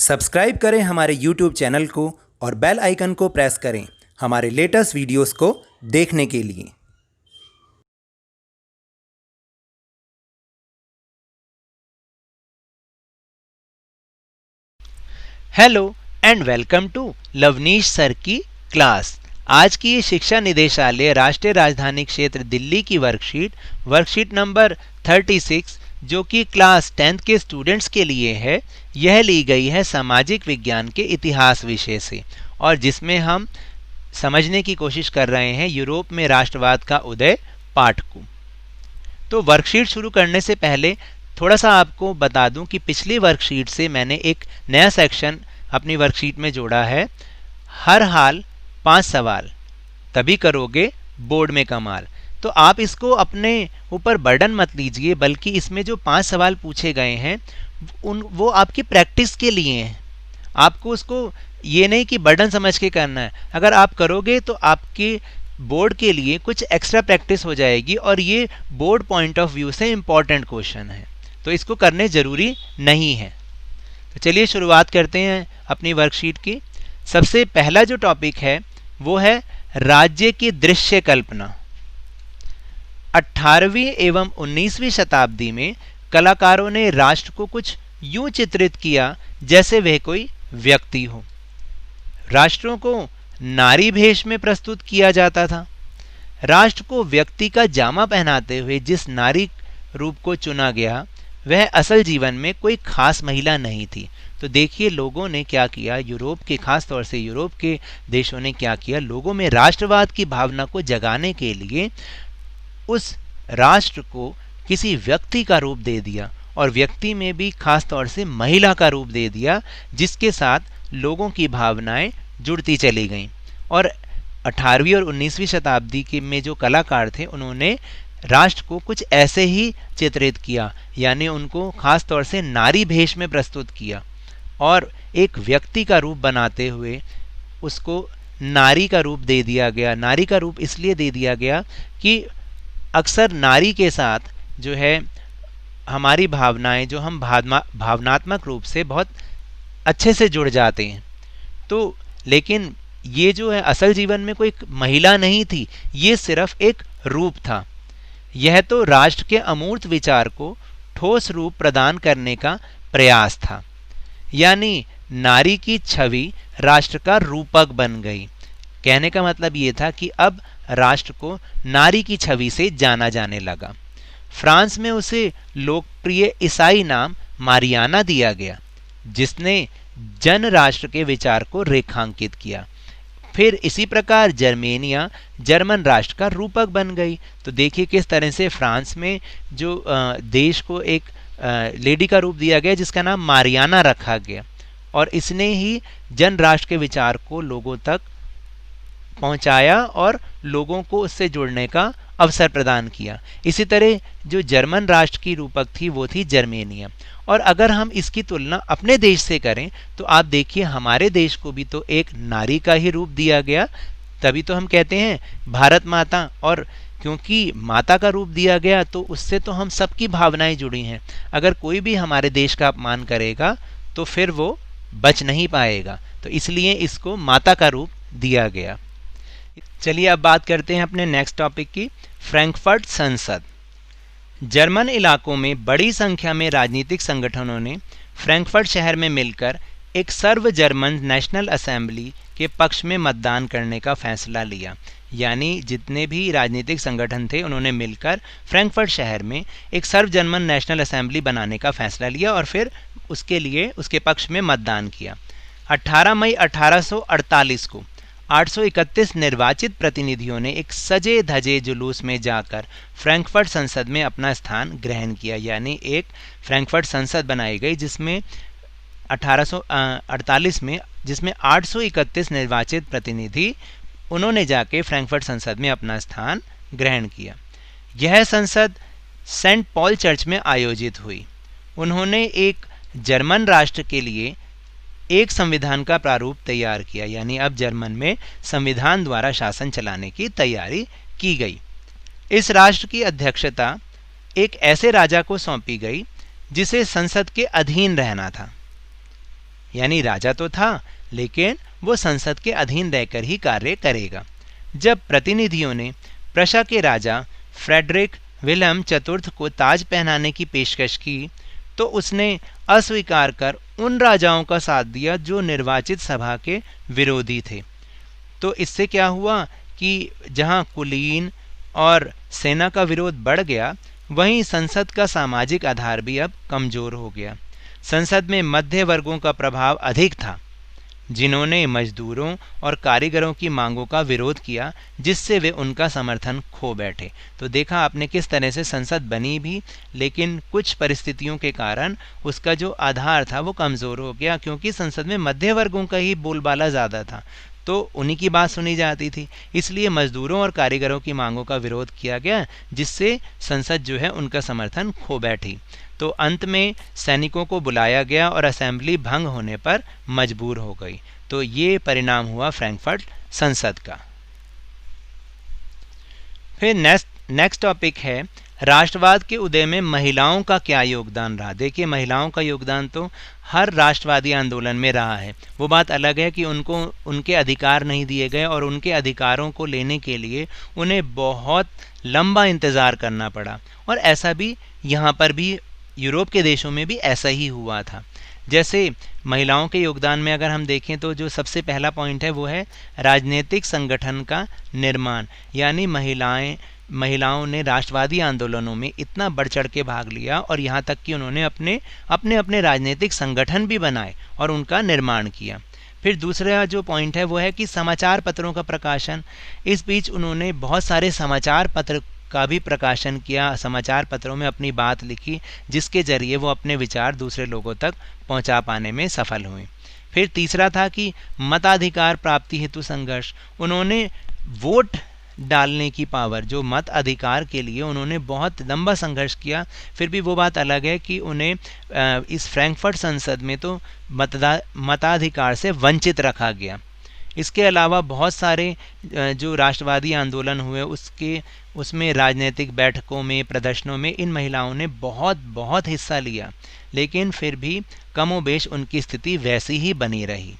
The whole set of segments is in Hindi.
सब्सक्राइब करें हमारे YouTube चैनल को और बेल आइकन को प्रेस करें हमारे लेटेस्ट वीडियोस को देखने के लिए। Hello and welcome to Lovneesh sir की क्लास। आज की ये शिक्षा निदेशालय राष्ट्रीय राजधानी क्षेत्र दिल्ली की वर्कशीट नंबर 36 जो कि क्लास 10th के स्टूडेंट्स के लिए है, यह ली गई है सामाजिक विज्ञान के इतिहास विषय से और जिसमें हम समझने की कोशिश कर रहे हैं यूरोप में राष्ट्रवाद का उदय पाठ को। तो वर्कशीट शुरू करने से पहले थोड़ा सा आपको बता दूं कि पिछली वर्कशीट से मैंने एक नया सेक्शन अपनी वर्कशीट में जोड़ा है। हर हाल 5 सवाल, तभी करोगे बोर्ड में कमाल। तो आप इसको अपने ऊपर बर्डन मत लीजिए, बल्कि इसमें जो 5 सवाल पूछे गए हैं वो आपकी प्रैक्टिस के लिए हैं। आपको उसको ये नहीं कि बर्डन समझ के करना है। अगर आप करोगे तो आपके बोर्ड के लिए कुछ एक्स्ट्रा प्रैक्टिस हो जाएगी और ये बोर्ड पॉइंट ऑफ व्यू से इम्पॉर्टेंट क्वेश्चन है, तो इसको करने जरूरी नहीं है। तो चलिए शुरुआत करते हैं अपनी वर्कशीट की। सबसे पहला जो टॉपिक है वो है राज्य की दृश्य कल्पना। 18वीं एवं 19वीं शताब्दी में कलाकारों ने राष्ट्र को कुछ यूं चित्रित किया जैसे वह कोई व्यक्ति हो। राष्ट्रों को नारी भेष में प्रस्तुत किया जाता था। राष्ट्र को व्यक्ति का जामा पहनाते हुए जिस नारी रूप को चुना गया वह असल जीवन में कोई खास महिला नहीं थी। तो देखिए लोगों ने क्या किया, यूरोप के, खास तौर से यूरोप के देशों ने क्या किया, लोगों में राष्ट्रवाद की भावना को जगाने के लिए उस राष्ट्र को किसी व्यक्ति का रूप दे दिया और व्यक्ति में भी खास तौर से महिला का रूप दे दिया, जिसके साथ लोगों की भावनाएं जुड़ती चली गईं। और 18वीं और 19वीं शताब्दी के में जो कलाकार थे उन्होंने राष्ट्र को कुछ ऐसे ही चित्रित किया, यानी उनको खास तौर से नारी भेष में प्रस्तुत किया और एक व्यक्ति का रूप बनाते हुए उसको नारी का रूप दे दिया गया। नारी का रूप इसलिए दे दिया गया कि अक्सर नारी के साथ जो है हमारी भावनाएं, जो हम भावनात्मक रूप से बहुत अच्छे से जुड़ जाते हैं। तो लेकिन ये जो है असल जीवन में कोई महिला नहीं थी, ये सिर्फ एक रूप था। यह तो राष्ट्र के अमूर्त विचार को ठोस रूप प्रदान करने का प्रयास था, यानी नारी की छवि राष्ट्र का रूपक बन गई। कहने का मतलब ये था कि अब राष्ट्र को नारी की छवि से जाना जाने लगा। फ्रांस में उसे लोकप्रिय ईसाई नाम मारियाना दिया गया, जिसने जन राष्ट्र के विचार को रेखांकित किया। फिर इसी प्रकार जर्मेनिया जर्मन राष्ट्र का रूपक बन गई। तो देखिए किस तरह से फ्रांस में जो देश को एक लेडी का रूप दिया गया जिसका नाम मारियाना रखा गया और इसने ही जन राष्ट्र के विचार को लोगों तक पहुंचाया और लोगों को उससे जुड़ने का अवसर प्रदान किया। इसी तरह जो जर्मन राष्ट्र की रूपक थी वो थी जर्मेनिया। और अगर हम इसकी तुलना अपने देश से करें तो आप देखिए हमारे देश को भी तो एक नारी का ही रूप दिया गया, तभी तो हम कहते हैं भारत माता। और क्योंकि माता का रूप दिया गया तो उससे तो हम सबकी भावनाएं जुड़ी हैं। अगर कोई भी हमारे देश का अपमान करेगा तो फिर वो बच नहीं पाएगा, तो इसलिए इसको माता का रूप दिया गया। चलिए अब बात करते हैं अपने नेक्स्ट टॉपिक की, फ्रैंकफर्ट संसद। जर्मन इलाकों में बड़ी संख्या में राजनीतिक संगठनों ने फ्रैंकफर्ट शहर में मिलकर एक सर्व जर्मन नेशनल असेंबली के पक्ष में मतदान करने का फैसला लिया। यानी जितने भी राजनीतिक संगठन थे उन्होंने मिलकर फ्रैंकफर्ट शहर में एक सर्व जर्मन नेशनल असेंबली बनाने का फैसला लिया और फिर उसके लिए उसके पक्ष में मतदान किया। 18 मई 1848 को 831 निर्वाचित प्रतिनिधियों ने एक सजे धजे जुलूस में जाकर फ्रैंकफर्ट संसद में अपना स्थान ग्रहण किया। यानी एक फ्रैंकफर्ट संसद बनाई गई जिसमें 1848 में जिसमें 831 निर्वाचित प्रतिनिधि उन्होंने जाके फ्रैंकफर्ट संसद में अपना स्थान ग्रहण किया। यह संसद सेंट पॉल चर्च में आयोजित हुई। उन्होंने एक जर्मन राष्ट्र के लिए एक संविधान का प्रारूप तैयार किया, यानी अब जर्मन में संविधान द्वारा शासन चलाने की तैयारी की गई। इस राष्ट्र की अध्यक्षता एक ऐसे राजा को सौंपी गई जिसे संसद के अधीन रहना था। यानी राजा तो था लेकिन वो संसद के अधीन रहकर ही कार्य करेगा। जब प्रतिनिधियों ने प्रशा के राजा फ्रेडरिक विल्हेम चतुर्थ को ताज पहनाने की पेशकश की तो उसने अस्वीकार कर उन राजाओं का साथ दिया जो निर्वाचित सभा के विरोधी थे। तो इससे क्या हुआ कि जहां कुलीन और सेना का विरोध बढ़ गया, वहीं संसद का सामाजिक आधार भी अब कमजोर हो गया। संसद में मध्य वर्गों का प्रभाव अधिक था, जिन्होंने मजदूरों और कारीगरों की मांगों का विरोध किया, जिससे वे उनका समर्थन खो बैठे। तो देखा आपने किस तरह से संसद बनी भी, लेकिन कुछ परिस्थितियों के कारण उसका जो आधार था वो कमज़ोर हो गया, क्योंकि संसद में मध्य वर्गों का ही बोलबाला ज़्यादा था, तो उन्हीं की बात सुनी जाती थी। इसलिए मजदूरों और कारीगरों की मांगों का विरोध किया गया, जिससे संसद जो है उनका समर्थन खो बैठी। तो अंत में सैनिकों को बुलाया गया और असेंबली भंग होने पर मजबूर हो गई। तो ये परिणाम हुआ फ्रैंकफर्ट संसद का। फिर नेक्स्ट टॉपिक है राष्ट्रवाद के उदय में महिलाओं का क्या योगदान रहा। देखिए, महिलाओं का योगदान तो हर राष्ट्रवादी आंदोलन में रहा है। वो बात अलग है कि उनको उनके अधिकार नहीं दिए गए और उनके अधिकारों को लेने के लिए उन्हें बहुत लंबा इंतज़ार करना पड़ा, और ऐसा भी यहाँ पर भी यूरोप के देशों में भी ऐसा ही हुआ था। जैसे महिलाओं के योगदान में अगर हम देखें तो जो सबसे पहला पॉइंट है वो है राजनीतिक संगठन का निर्माण। यानी महिलाओं ने राष्ट्रवादी आंदोलनों में इतना बढ़ चढ़ के भाग लिया, और यहाँ तक कि उन्होंने अपने राजनीतिक संगठन भी बनाए और उनका निर्माण किया। फिर दूसरा जो पॉइंट है वो है कि समाचार पत्रों का प्रकाशन। इस बीच उन्होंने बहुत सारे समाचार पत्र का भी प्रकाशन किया, समाचार पत्रों में अपनी बात लिखी, जिसके जरिए वो अपने विचार दूसरे लोगों तक पहुंचा पाने में सफल हुए। फिर तीसरा था कि मताधिकार प्राप्ति हेतु संघर्ष। उन्होंने वोट डालने की पावर, जो मत अधिकार के लिए उन्होंने बहुत लंबा संघर्ष किया। फिर भी वो बात अलग है कि उन्हें इस फ्रैंकफर्ट संसद में तो मताधिकार से वंचित रखा गया। इसके अलावा बहुत सारे जो राष्ट्रवादी आंदोलन हुए उसमें राजनीतिक बैठकों में, प्रदर्शनों में इन महिलाओं ने बहुत हिस्सा लिया, लेकिन फिर भी कमोबेश उनकी स्थिति वैसी ही बनी रही।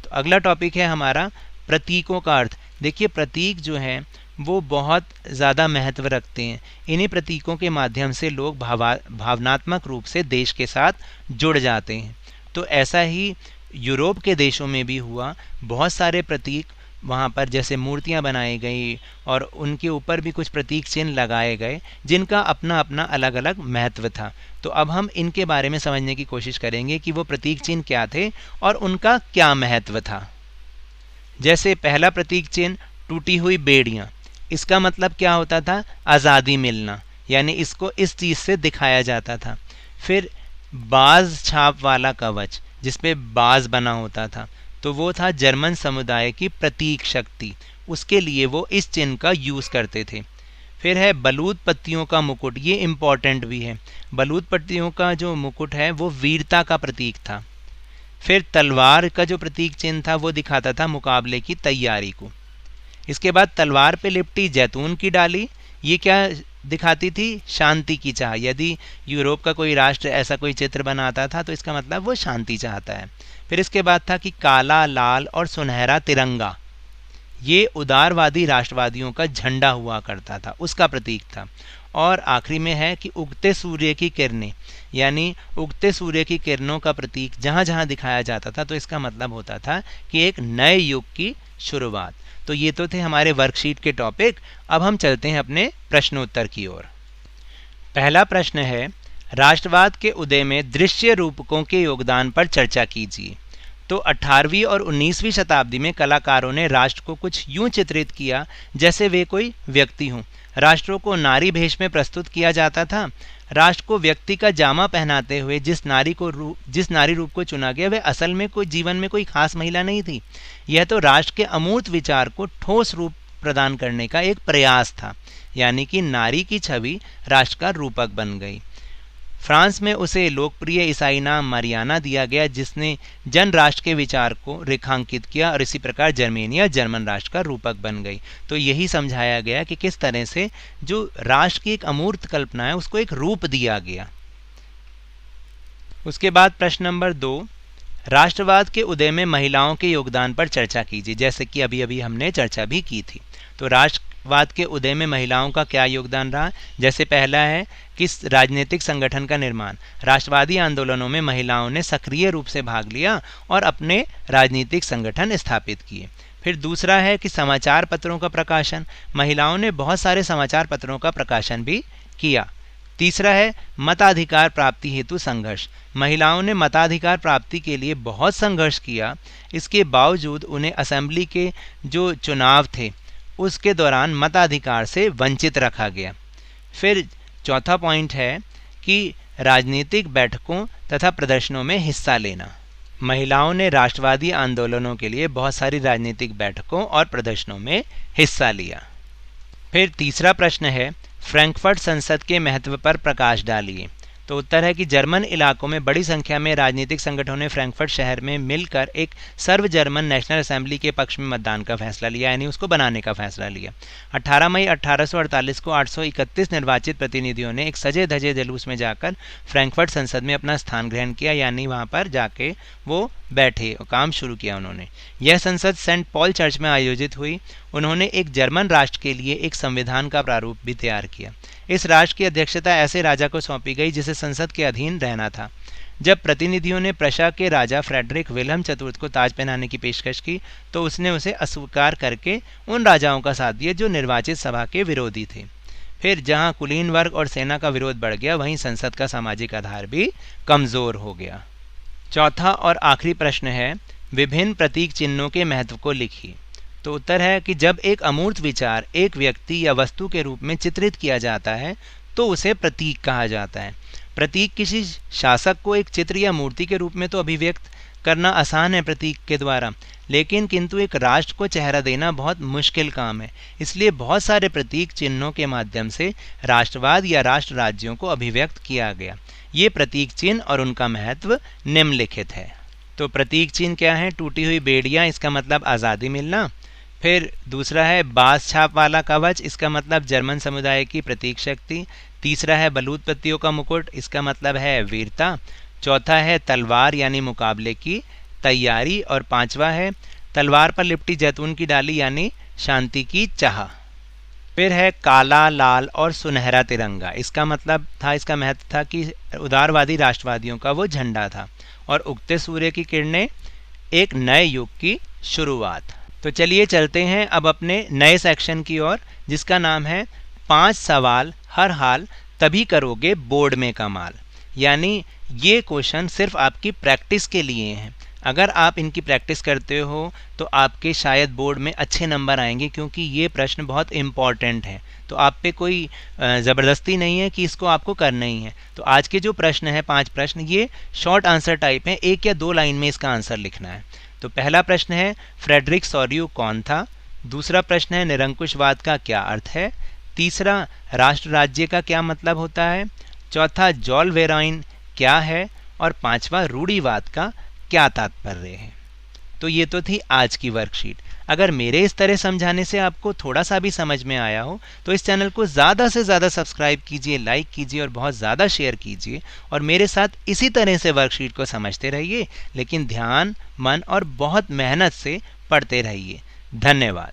तो अगला टॉपिक है हमारा प्रतीकों का अर्थ। देखिए, प्रतीक जो है वो बहुत ज़्यादा महत्व रखते हैं। इन्हीं प्रतीकों के माध्यम से लोग भावनात्मक रूप से देश के साथ जुड़ जाते हैं। तो ऐसा ही यूरोप के देशों में भी हुआ। बहुत सारे प्रतीक वहाँ पर जैसे मूर्तियाँ बनाई गई और उनके ऊपर भी कुछ प्रतीक चिन्ह लगाए गए, जिनका अपना अपना अलग अलग महत्व था। तो अब हम इनके बारे में समझने की कोशिश करेंगे कि वो प्रतीक चिन्ह क्या थे और उनका क्या महत्व था। जैसे पहला प्रतीक चिन्ह टूटी हुई बेड़ियाँ। इसका मतलब क्या होता था? आज़ादी मिलना, यानी इसको इस चीज़ से दिखाया जाता था। फिर बाज छाप वाला कवच, जिसपे बाज बना होता था, तो वो था जर्मन समुदाय की प्रतीक शक्ति, उसके लिए वो इस चिन्ह का यूज़ करते थे। फिर है बलूत पत्तियों का मुकुट। ये इम्पॉर्टेंट भी है। बलूत पत्तियों का जो मुकुट है वो वीरता का प्रतीक था। फिर तलवार का जो प्रतीक चिन्ह था वो दिखाता था मुकाबले की तैयारी को। इसके बाद तलवार पे लिपटी जैतून की डाली, ये क्या दिखाती थी? शांति की चाह। यदि यूरोप का कोई राष्ट्र ऐसा कोई चित्र बनाता था तो इसका मतलब वो शांति चाहता है। फिर इसके बाद था कि काला, लाल और सुनहरा तिरंगा, ये उदारवादी राष्ट्रवादियों का झंडा हुआ करता था, उसका प्रतीक था। और आखिरी में है कि उगते सूर्य की किरणें, यानी उगते सूर्य की किरणों का प्रतीक जहाँ जहाँ दिखाया जाता था तो इसका मतलब होता था कि एक नए युग की शुरुआत। तो ये तो थे हमारे वर्कशीट के टॉपिक। अब हम चलते हैं अपने प्रश्नोत्तर की ओर। पहला प्रश्न है, राष्ट्रवाद के उदय में दृश्य रूपकों के योगदान पर चर्चा कीजिए। तो 18वीं और 19वीं शताब्दी में कलाकारों ने राष्ट्र को कुछ यूं चित्रित किया जैसे वे कोई व्यक्ति हों। राष्ट्रों को नारी भेष में प्रस्तुत किया जाता था। राष्ट्र को व्यक्ति का जामा पहनाते हुए जिस नारी रूप को चुना गया वह असल में कोई जीवन में कोई खास महिला नहीं थी। यह तो राष्ट्र के अमूर्त विचार को ठोस रूप प्रदान करने का एक प्रयास था, यानी कि नारी की छवि राष्ट्र का रूपक बन गई। फ्रांस में उसे लोकप्रिय ईसाई नाम मारियाना दिया गया, जिसने जन राष्ट्र के विचार को रेखांकित किया, और इसी प्रकार जर्मेनिया जर्मन राष्ट्र का रूपक बन गई। तो यही समझाया गया कि किस तरह से जो राष्ट्र की एक अमूर्त कल्पना है उसको एक रूप दिया गया। उसके बाद प्रश्न नंबर 2, राष्ट्रवाद के उदय में महिलाओं के योगदान पर चर्चा कीजिए, जैसे कि अभी अभी हमने चर्चा भी की थी। तो राष्ट्रवाद के उदय में महिलाओं का क्या योगदान रहा? जैसे पहला है कि राजनीतिक संगठन का निर्माण। राष्ट्रवादी आंदोलनों में महिलाओं ने सक्रिय रूप से भाग लिया और अपने राजनीतिक संगठन स्थापित किए। फिर दूसरा है कि समाचार पत्रों का प्रकाशन। महिलाओं ने बहुत सारे समाचार पत्रों का प्रकाशन भी किया। तीसरा है मताधिकार प्राप्ति हेतु संघर्ष। महिलाओं ने मताधिकार प्राप्ति के लिए बहुत संघर्ष किया, इसके बावजूद उन्हें असेंबली के जो चुनाव थे उसके दौरान मताधिकार से वंचित रखा गया। फिर चौथा पॉइंट है कि राजनीतिक बैठकों तथा प्रदर्शनों में हिस्सा लेना। महिलाओं ने राष्ट्रवादी आंदोलनों के लिए बहुत सारी राजनीतिक बैठकों और प्रदर्शनों में हिस्सा लिया। फिर तीसरा प्रश्न है फ्रैंकफर्ट संसद के महत्व पर प्रकाश डालिए। तो उत्तर है कि जर्मन इलाकों में बड़ी संख्या में राजनीतिक संगठनों ने फ्रैंकफर्ट शहर में मिलकर एक सर्व जर्मन नेशनल असेंबली के पक्ष में मतदान का फैसला लिया, यानी उसको बनाने का फैसला लिया। 18 मई 1848 को 831 निर्वाचित प्रतिनिधियों ने एक सजे धजे जुलूस में जाकर फ्रैंकफर्ट संसद में अपना स्थान ग्रहण किया, यानी वहाँ पर जाके वो बैठे और काम शुरू किया उन्होंने। यह संसद सेंट पॉल चर्च में आयोजित हुई। उन्होंने एक जर्मन राष्ट्र के लिए एक संविधान का प्रारूप भी तैयार किया। इस राष्ट्र की अध्यक्षता ऐसे राजा को सौंपी गई जिसे संसद के अधीन रहना था। जब प्रतिनिधियों ने प्रशा के राजा फ्रेडरिक विल्हम चतुर्थ को ताज पहनाने की पेशकश की तो उसने उसे अस्वीकार करके उन राजाओं का साथ दिया जो निर्वाचित सभा के विरोधी थे। फिर जहां कुलीन वर्ग और सेना का विरोध बढ़ गया, वहीं संसद का सामाजिक आधार भी कमजोर हो गया। चौथा और आखिरी प्रश्न है विभिन्न प्रतीक चिन्हों के महत्व को लिखिए। तो उत्तर है कि जब एक अमूर्त विचार एक व्यक्ति या वस्तु के रूप में चित्रित किया जाता है तो उसे प्रतीक कहा जाता है। प्रतीक किसी शासक को एक चित्र या मूर्ति के रूप में तो अभिव्यक्त करना आसान है प्रतीक के द्वारा, लेकिन किंतु एक राष्ट्र को चेहरा देना बहुत मुश्किल काम है। इसलिए बहुत सारे प्रतीक चिन्हों के माध्यम से राष्ट्रवाद या राष्ट्र राज्यों को अभिव्यक्त किया गया। ये प्रतीक चिन्ह और उनका महत्व निम्नलिखित है। तो प्रतीक चिन्ह क्या है? टूटी हुई बेड़ियाँ, इसका मतलब आज़ादी मिलना। फिर दूसरा है बास छाप वाला कवच, इसका मतलब जर्मन समुदाय की प्रतीक शक्ति। तीसरा है बलूत पत्तियों का मुकुट, इसका मतलब है वीरता। चौथा है तलवार यानी मुकाबले की तैयारी। और पांचवा है तलवार पर लिपटी जैतून की डाली यानी शांति की चाह। फिर है काला, लाल और सुनहरा तिरंगा, इसका मतलब था, इसका महत्व था कि उदारवादी राष्ट्रवादियों का वो झंडा था। और उगते सूर्य की किरणें, एक नए युग की शुरुआत। तो चलिए चलते हैं अब अपने नए सेक्शन की ओर, जिसका नाम है 5 सवाल हर हाल तभी करोगे बोर्ड में कमाल। यानी ये क्वेश्चन सिर्फ आपकी प्रैक्टिस के लिए हैं। अगर आप इनकी प्रैक्टिस करते हो तो आपके शायद बोर्ड में अच्छे नंबर आएंगे, क्योंकि ये प्रश्न बहुत इम्पॉर्टेंट हैं। तो आप पे कोई ज़बरदस्ती नहीं है कि इसको आपको करना ही है। तो आज के जो प्रश्न है 5 प्रश्न, ये शॉर्ट आंसर टाइप हैं, 1 या 2 लाइन में इसका आंसर लिखना है। तो पहला प्रश्न है फ्रेडरिक सॉर्यू कौन था? दूसरा प्रश्न है निरंकुशवाद का क्या अर्थ है? तीसरा राष्ट्र राज्य का क्या मतलब होता है? चौथा जॉल वेराइन क्या है? और पांचवा रूढ़िवाद का क्या तात्पर्य है? तो ये तो थी आज की वर्कशीट। अगर मेरे इस तरह समझाने से आपको थोड़ा सा भी समझ में आया हो तो इस चैनल को ज़्यादा से ज़्यादा सब्सक्राइब कीजिए, लाइक कीजिए और बहुत ज़्यादा शेयर कीजिए। और मेरे साथ इसी तरह से वर्कशीट को समझते रहिए, लेकिन ध्यान, मन और बहुत मेहनत से पढ़ते रहिए। धन्यवाद।